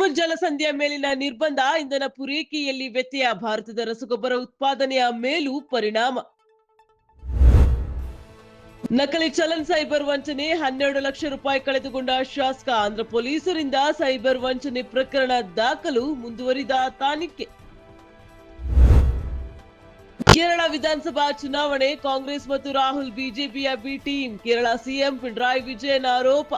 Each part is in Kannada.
ಹಾರ್ಮುಜ್ ಜಲಸಂಧಿಯ ಮೇಲಿನ ನಿರ್ಬಂಧ ಇಂಧನ ಪೂರೈಕೆಯಲ್ಲಿ ವ್ಯತ್ಯಯ, ಭಾರತದ ರಸಗೊಬ್ಬರ ಉತ್ಪಾದನೆಯ ಮೇಲೂ ಪರಿಣಾಮ. ನಕಲಿ ಚಲನ್ ಸೈಬರ್ ವಂಚನೆ, 12 ಲಕ್ಷ ರೂಪಾಯಿ ಕಳೆದುಕೊಂಡ ಶಾಸಕ. ಆಂಧ್ರ ಪೊಲೀಸರಿಂದ ಸೈಬರ್ ವಂಚನೆ ಪ್ರಕರಣ ದಾಖಲು, ಮುಂದುವರಿದ ತನಿಖೆ. ಕೇರಳ ವಿಧಾನಸಭಾ ಚುನಾವಣೆ, ಕಾಂಗ್ರೆಸ್ ಮತ್ತು ರಾಹುಲ್ ಬಿಜೆಪಿಯ B team. Kerala CM Pinarayi Vijayan ಆರೋಪ.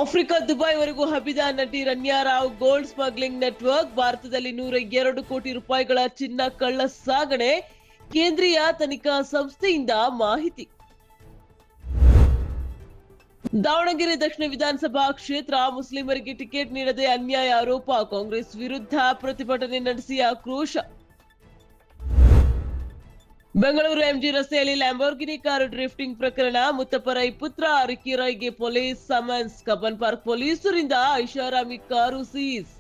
ಆಫ್ರಿಕಾ ದುಬೈವರೆಗೂ ಹಬ್ಬಿದ ನಟಿ Ranya Rao gold smuggling network. ಭಾರತದಲ್ಲಿ 102 ಕೋಟಿ ರೂಪಾಯಿಗಳ ಚಿನ್ನ ಕಳ್ಳ ಸಾಗಣೆ, ಕೇಂದ್ರೀಯ ತನಿಖಾ ಸಂಸ್ಥೆಯಿಂದ ಮಾಹಿತಿ. ದಾವಣಗೆರೆ ದಕ್ಷಿಣ ವಿಧಾನಸಭಾ ಕ್ಷೇತ್ರ, ಮುಸ್ಲಿಮರಿಗೆ ಟಿಕೆಟ್ ನೀಡದೆ ಅನ್ಯಾಯ ಆರೋಪ. ಕಾಂಗ್ರೆಸ್ ವಿರುದ್ಧ ಪ್ರತಿಭಟನೆ ನಡೆಸಿ ಆಕ್ರೋಶ. ಬೆಂಗಳೂರು ಎಂಜಿ ರಸ್ತೆಯಲ್ಲಿ ಲ್ಯಾಂಬೋರ್ಗಿನಿ ಕಾರು ಡ್ರಿಫ್ಟಿಂಗ್ ಪ್ರಕರಣ, ಮುತ್ತಪ್ಪರೈ ಪುತ್ರ ರಿಕ್ಕಿ ರೈಗೆ ಪೊಲೀಸ್ ಸಮನ್ಸ್. ಕಬ್ಬನ್ ಪಾರ್ಕ್ ಪೊಲೀಸರಿಂದ ಐಷಾರಾಮಿ ಕಾರು ಸೀಸ್.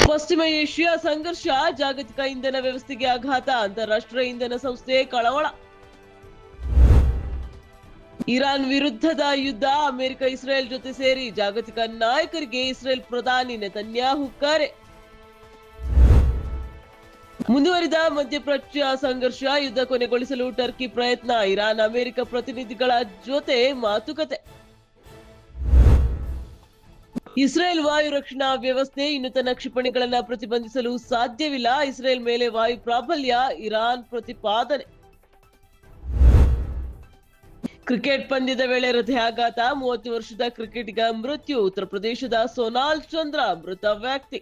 ಪಶ್ಚಿಮ ಏಷ್ಯಾ ಸಂಘರ್ಷ, ಜಾಗತಿಕ ಇಂಧನ ವ್ಯವಸ್ಥೆಗೆ ಆಘಾತ. ಅಂತಾರಾಷ್ಟ್ರೀಯ ಇಂಧನ ಸಂಸ್ಥೆ ಕಳವಳ. ಇರಾನ್ ವಿರುದ್ಧದ ಯುದ್ಧ, ಅಮೆರಿಕ ಇಸ್ರೇಲ್ ಜೊತೆ ಸೇರಿ. ಜಾಗತಿಕ ನಾಯಕರಿಗೆ ಇಸ್ರೇಲ್ ಪ್ರಧಾನಿ ನೆತನ್ಯಾಹು ಕರೆ. ಮುಂದುವರಿದ ಮಧ್ಯಪ್ರಾಚ್ಯ ಸಂಘರ್ಷ, ಯುದ್ಧ ಕೊನೆಗೊಳಿಸಲು ಟರ್ಕಿ ಪ್ರಯತ್ನ. ಇರಾನ್ ಅಮೆರಿಕ ಪ್ರತಿನಿಧಿಗಳ ಜೊತೆ ಮಾತುಕತೆ. ಇಸ್ರೇಲ್ ವಾಯು ರಕ್ಷಣಾ ವ್ಯವಸ್ಥೆ, ಇನ್ನೂತನ ಕ್ಷಿಪಣಿಗಳನ್ನು ಪ್ರತಿಬಂಧಿಸಲು ಸಾಧ್ಯವಿಲ್ಲ. ಇಸ್ರೇಲ್ ಮೇಲೆ ವಾಯು ಪ್ರಾಬಲ್ಯ, ಇರಾನ್ ಪ್ರತಿಪಾದನೆ. ಕ್ರಿಕೆಟ್ ಪಂದ್ಯದ ವೇಳೆ ಹೃದಯಾಘಾತ, 30 ವರ್ಷದ ಕ್ರಿಕೆಟಿಗ ಮೃತ್ಯು. ಉತ್ತರ ಪ್ರದೇಶದ ಸೋನಾಲ್ ಚಂದ್ರ ಮೃತ ವ್ಯಕ್ತಿ.